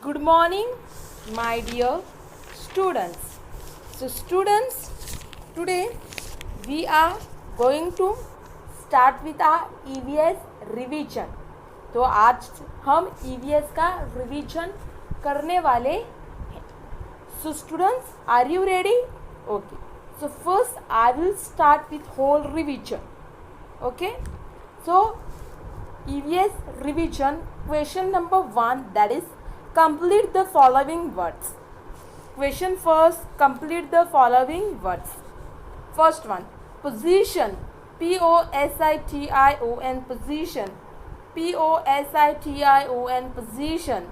Good morning, my dear students. So, students, today we are going to start with our EVS revision. तो आज हम EVS का revision करने वाले हैं. So, students, are you ready? Okay. So, first I will start with whole revision. Okay. So, EVS revision question number 1, that is complete the following words. Question first, complete the following words. First one, position, P-O-S-I-T-I-O-N, position, P-O-S-I-T-I-O-N, position,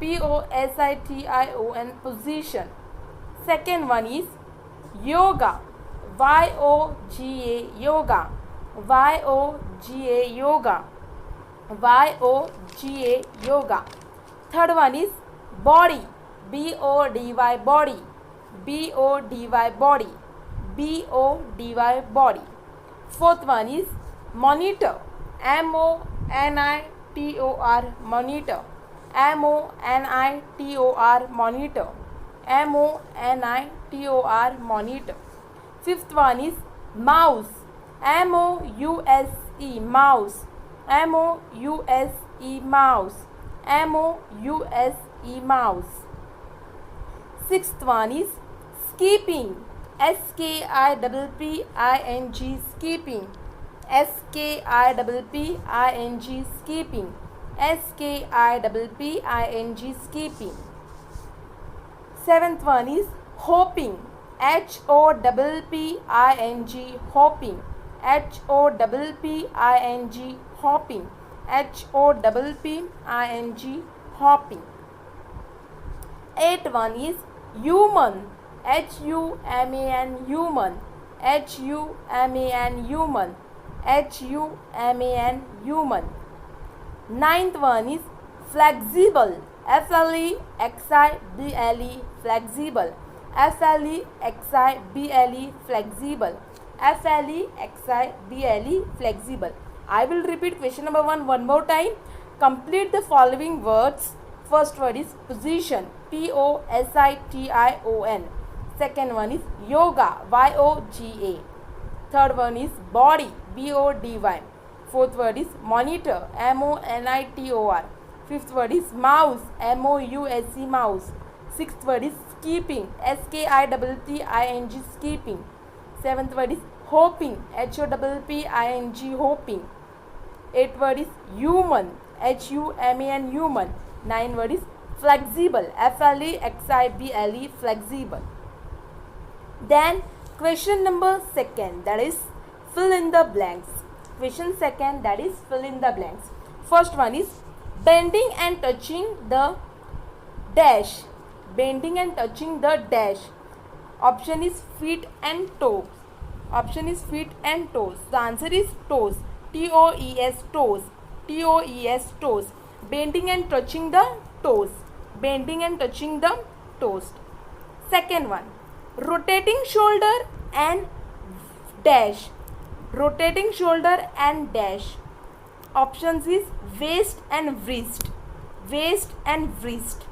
P-O-S-I-T-I-O-N, position. Second one is yoga, Y-O-G-A, yoga, Y-O-G-A, yoga, Y-O-G-A, yoga. Third one is body, B-O-D-Y, body, B-O-D-Y, body, B-O-D-Y, body. Fourth one is monitor, M-O-N-I-T-O-R, monitor, M-O-N-I-T-O-R, monitor, M-O-N-I-T-O-R, monitor. Fifth one is mouse, M-O-U-S-E, mouse, M-O-U-S-E, mouse, M-O-U-S-E, mouse. Sixth one is skipping, S-K-I-P-P-I-N-G, skipping, S-K-I-P-P-I-N-G, skipping, S-K-I-P-P-I-N-G, skipping. Seventh one is hopping, H-O-P-P-I-N-G, hopping, H-O-P-P-I-N-G, hopping, H-O-P-P-I-N-G, hopping. Eighth one is human, H-U-M-A-N, human, H-U-M-A-N, human, H-U-M-A-N, human. Ninth one is flexible, F-L-E-X-I-B-L-E, flexible, F-L-E-X-I-B-L-E, flexible, F-L-E-X-I-B-L-E, flexible. I will repeat question number 1 one more time. Complete the following words. First word is position, P-O-S-I-T-I-O-N. Second one is yoga, Y-O-G-A. Third one is body, B-O-D-Y. Fourth word is monitor, M-O-N-I-T-O-R. Fifth word is mouse, M-O-U-S-E, mouse. Sixth word is skipping, S-K-I-P-P-I-N-G, skipping. Seventh word is hopping, H-O-P-P-I-N-G, hopping. Eighth word is human, H-U-M-A-N, human. Ninth word is flexible, F-L-E-X-I-B-L-E, flexible. Then question number second, that is fill in the blanks. Question second, that is fill in the blanks. First one is bending and touching the dash, bending and touching the dash. Option is feet and toes. Option is feet and toes. The answer is toes, T-O-E-S, toes, T-O-E-S, toes. Bending and touching the toes, bending and touching the toes. Second one, rotating shoulder and dash, rotating shoulder and dash. Options is waist and wrist, waist and wrist.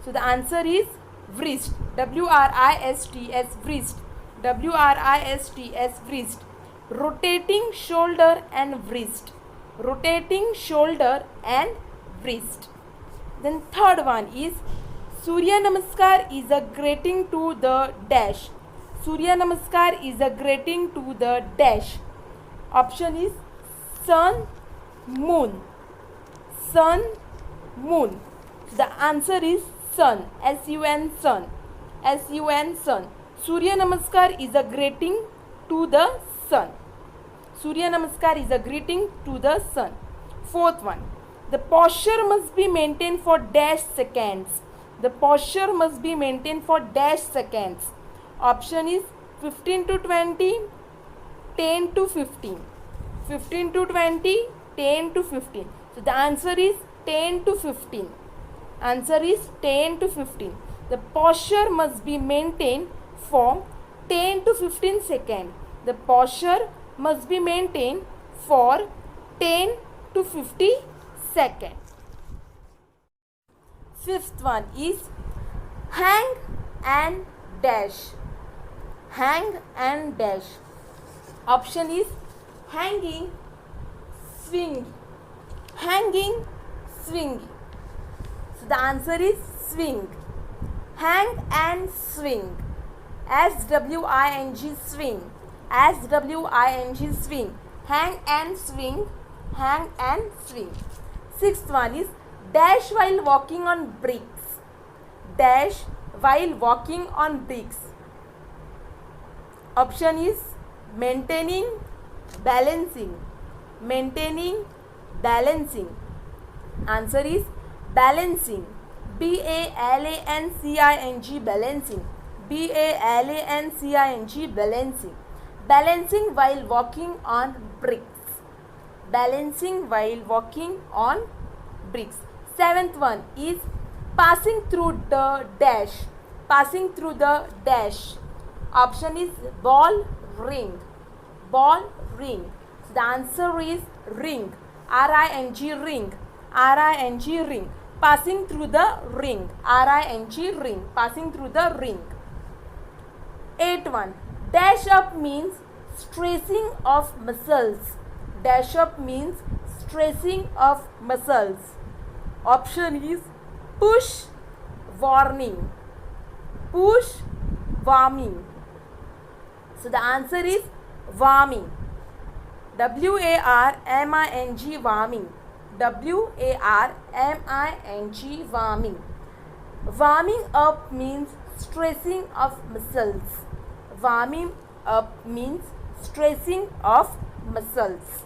So the answer is wrist, W-R-I-S-T-S, wrist, W-R-I-S-T-S, wrist. Rotating shoulder and wrist, rotating shoulder and wrist. Then third one is Surya Namaskar is a greeting to the dash, Surya Namaskar is a greeting to the dash. Option is sun, moon, sun, moon. So the answer is sun, S-U-N, sun, S-U-N, sun. Surya Namaskar is a greeting to the sun, Surya Namaskar is a greeting to the sun. Fourth one, the posture must be maintained for dash seconds, the posture must be maintained for dash seconds. Option is 15 to 20, 10 to 15, 15 to 20, 10 to 15. So the answer is 10 to 15. Answer is 10 to 15. The posture must be maintained for 10 to 15 seconds. The posture must be maintained for 10 to 50 seconds. Fifth one is hang and dash. Hang and dash. Option is hanging, swing. Hanging, swing. So the answer is swing. Hang and swing. S-W-I-N-G, swing. S-W-I-N-G, swing. Hang and swing. Hang and swing. Sixth one is dash while walking on bricks. Dash while walking on bricks. Option is maintaining, balancing. Maintaining, balancing. Answer is balancing. B-A-L-A-N-C-I-N-G, balancing. B-A-L-A-N-C-I-N-G, balancing. Balancing while walking on bricks. Balancing while walking on bricks. Seventh one is passing through the dash. Passing through the dash. Option is ball, ring. Ball, ring. So the answer is ring. R-I-N-G, ring. R-I-N-G, ring. Passing through the ring. R-I-N-G, ring. Passing through the ring. Eighth one. Dash up means stressing of muscles. Dash up means stressing of muscles. Option is push, warning. Push, warming. So the answer is warming. W-A-R-M-I-N-G, warming. W-A-R-M-I-N-G, warming. Warming up means stressing of muscles. Warming up means stressing of muscles.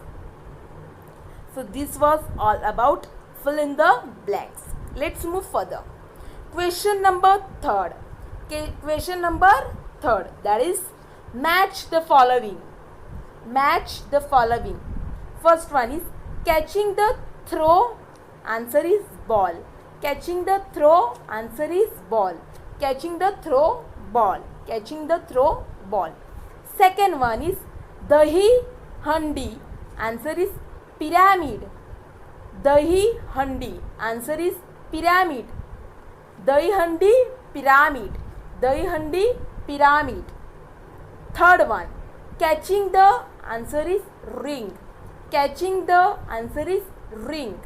So this was all about fill in the blanks. Let's move further. Question number third. Okay, question number third, that is match the following. Match the following. First one is catching the throw. Answer is ball. Catching the throw. Answer is ball. Catching the throw, ball. Catching the throw, ball. Second one is dahi handi. Answer is pyramid. Dahi handi. Answer is pyramid. Dahi handi, pyramid. Dahi handi, pyramid. Third one, catching the. Answer is ring. Catching the. Answer is ring.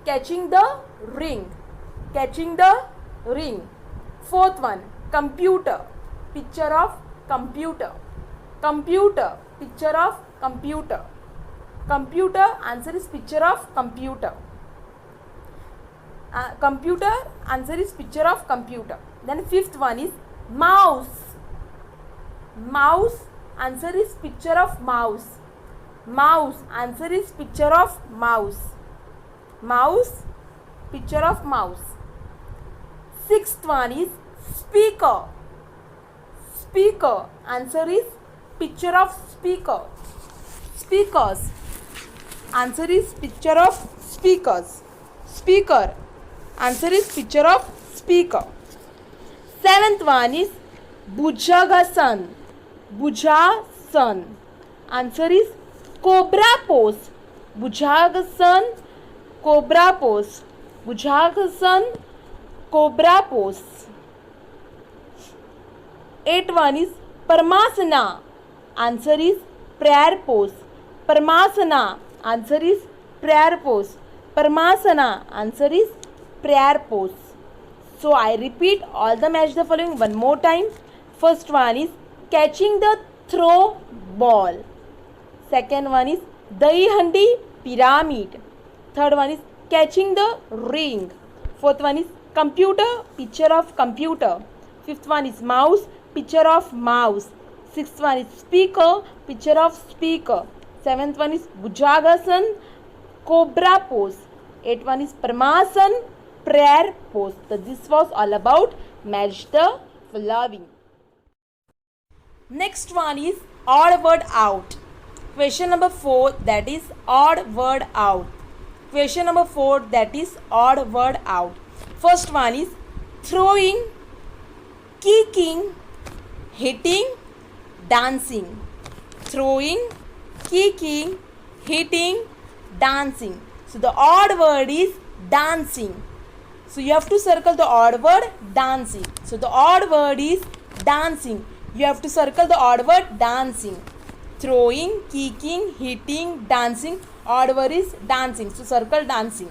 Catching the ring. Catching the ring. Fourth one, computer. Picture of computer. Computer. Picture of computer. Computer. Answer is picture of computer. Computer. Answer is picture of computer. Then fifth one is mouse. Mouse. Answer is picture of mouse. Mouse. Answer is picture of mouse. Mouse. Picture of mouse. Sixth one is speaker. Speaker. Answer is picture of speaker. Speakers. Answer is picture of speakers. Speaker. Answer is picture of speaker. Seventh one is Bhujagasana. Bhujagasana. Answer is cobra pose. Bhujagasana, cobra pose. Bhujagasana, cobra pose. Eighth one is Parmasana. Answer is prayer pose. Parmasana. Answer is prayer pose. Parmasana. Answer is prayer pose. So I repeat all the match the following one more time. First one is catching the throw ball. Second one is dahi handi, pyramid. Third one is catching the ring. Fourth one is computer, picture of computer. Fifth one is mouse, picture of mouse. Sixth one is speaker, picture of speaker. Seventh one is Bhujagasana, cobra pose. Eighth one is Parmasana, prayer pose. So this was all about match the following. Next one is odd word out. Question number 4, that is odd word out. Question number 4, that is odd word out. First one is throwing, kicking, hitting, dancing. Throwing, kicking, hitting, dancing. So the odd word is dancing. So you have to circle the odd word dancing. So the odd word is dancing. You have to circle the odd word dancing. Throwing, kicking, hitting, dancing. Odd word is dancing. So circle dancing.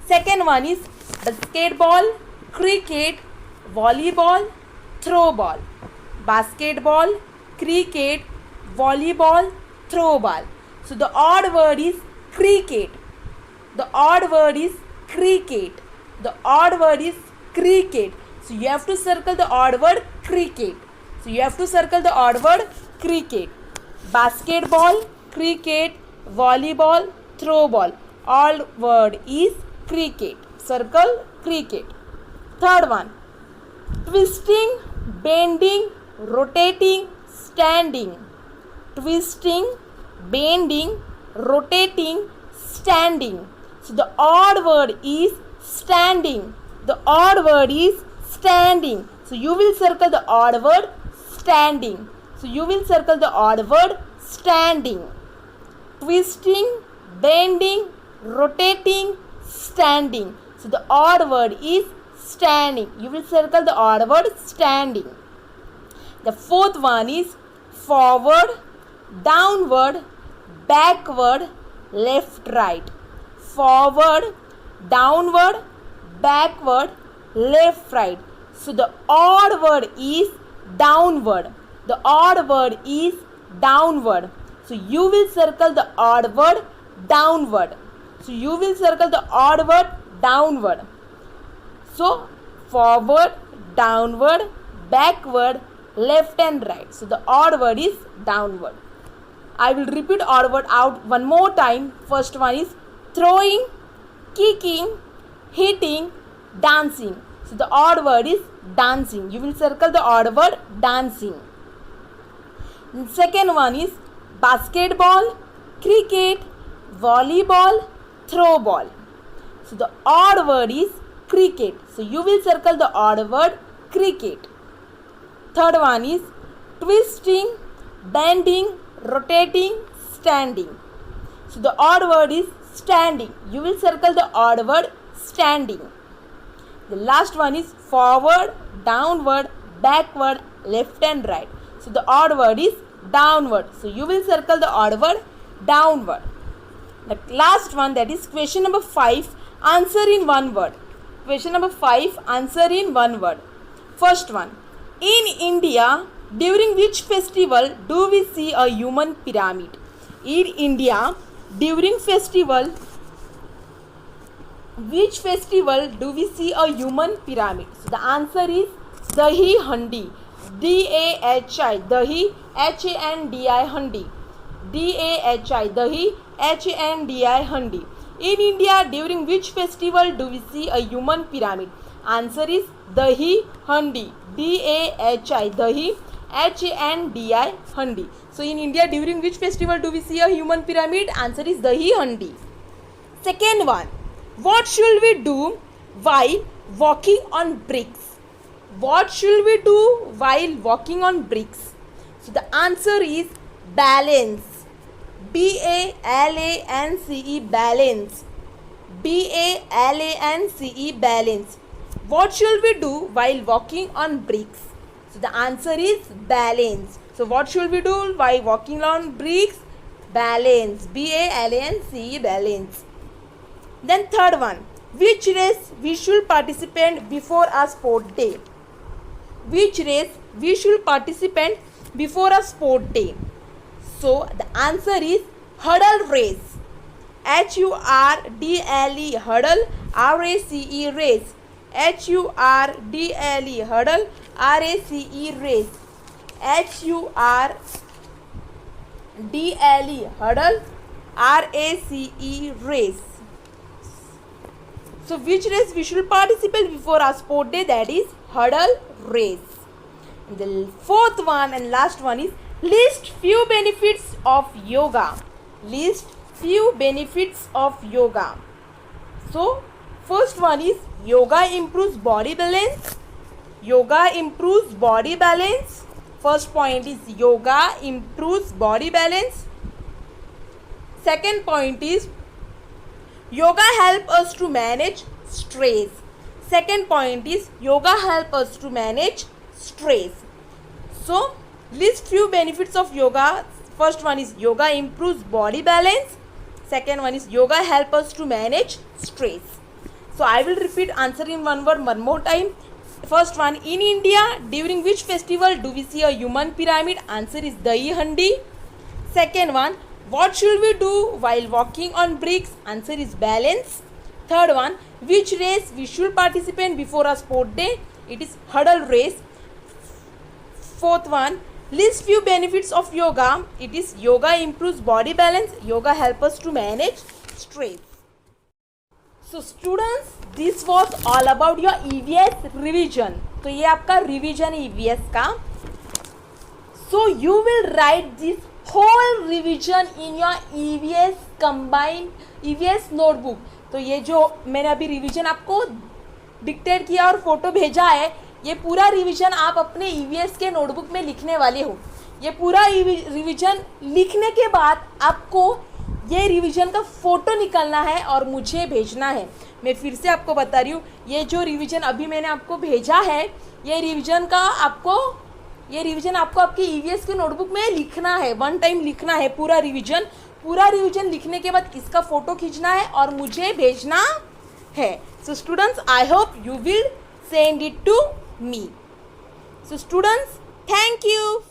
Second one is basketball, cricket, volleyball, throw ball. Basketball, cricket, volleyball, throw ball. So the odd word is cricket. The odd word is cricket. The odd word is cricket. So you have to circle the odd word cricket. So you have to circle the odd word cricket. Basketball, cricket, volleyball, throw ball. Odd word is cricket. Circle cricket. Third one, twisting, bending, rotating, standing. Twisting, bending, rotating, standing. So the odd word is standing. The odd word is standing. So you will circle the odd word standing. So you will circle the odd word standing. Twisting, bending, rotating, standing. So the odd word is standing. You will circle the odd word standing. The fourth one is forward, downward, backward, left, right. Forward, downward, backward, left, right. So the odd word is downward. The odd word is downward. So you will circle the odd word downward. So you will circle the odd word downward. So forward, downward, backward, left and right. So the odd word is downward. I will repeat odd word out one more time. First one is throwing, kicking, hitting, dancing. So the odd word is dancing. You will circle the odd word dancing. Second one is basketball, cricket, volleyball, throw ball. So the odd word is cricket. So you will circle the odd word cricket. Third one is twisting, bending, rotating, standing. So the odd word is standing. You will circle the odd word standing. The last one is forward, downward, backward, left and right. So the odd word is downward. So you will circle the odd word downward. The last one, that is question number 5, answer in one word. Question number 5, answer in one word. First one, in India, during which festival do we see a human pyramid? In India, during which festival do we see a human pyramid? So the answer is Dahi Handi. D-A-H-I. Dahi, H-A-N-D-I, Handi. D-A-H-I. Dahi, H-A-N-D-I, Handi. In India, during which festival do we see a human pyramid? Answer is Dahi Handi. D-A-H-I. Dahi, H-A-N-D-I, Handi. So in India, during which festival do we see a human pyramid? Answer is Dahi Handi. Second one, what should we do while walking on bricks? What should we do while walking on bricks? So the answer is balance. B-A-L-A-N-C-E, balance. B-A-L-A-N-C-E, balance. What should we do while walking on bricks? So the answer is balance. So what should we do while walking on bricks? Balance. B-A-L-A-N-C-E, balance. Then third one, which race we should participate before a sport day? Which race we should participate before a sport day? So the answer is hurdle race. H-U-R-D-L-E, hurdle, R-A-C-E, race. H-U-R-D-L-E, hurdle, R-A-C-E, race. H-U-R-D-L-E, hurdle, R-A-C-E, race. So which race we should participate before our sport day? That is hurdle race. And the fourth one and last one is list few benefits of yoga. List few benefits of yoga. So first one is yoga improves body balance. Yoga improves body balance. First point is yoga improves body balance. Second point is yoga helps us to manage stress. Second point is yoga help us to manage stress. So list few benefits of yoga. First one is yoga improves body balance. Second one is yoga help us to manage stress. So I will repeat answer in one word one more time. First one, in India during which festival do we see a human pyramid? Answer is Dahi Handi. Second one, what should we do while walking on bricks? Answer is balance. Third one, which race we should participate before a sport day? It is hurdle race. Fourth one, list few benefits of yoga. It is yoga improves body balance. Yoga help us to manage stress. So students, this was all about your EVS revision. तो ये आपका revision EVS का. So you will write this whole revision in your EVS combined EVS notebook. तो ये जो मैंने अभी revision आपको डिक्टेट किया और फोटो भेजा है, ये पूरा रिवीजन आप अपने EVS के नोटबुक में लिखने वाले हो. ये पूरा रिवीजन लिखने के बाद आपको ये रिवीजन का फ़ोटो निकालना है और मुझे भेजना है. मैं फिर से आपको बता रही हूँ, ये जो रिवीजन अभी मैंने आपको भेजा है, ये रिवीजन आपको आपकी EVS के नोटबुक में लिखना है. वन टाइम लिखना है पूरा रिवीजन लिखने के बाद इसका फ़ोटो खींचना है और मुझे भेजना है. So students, I hope you will send it to me. So students, thank you.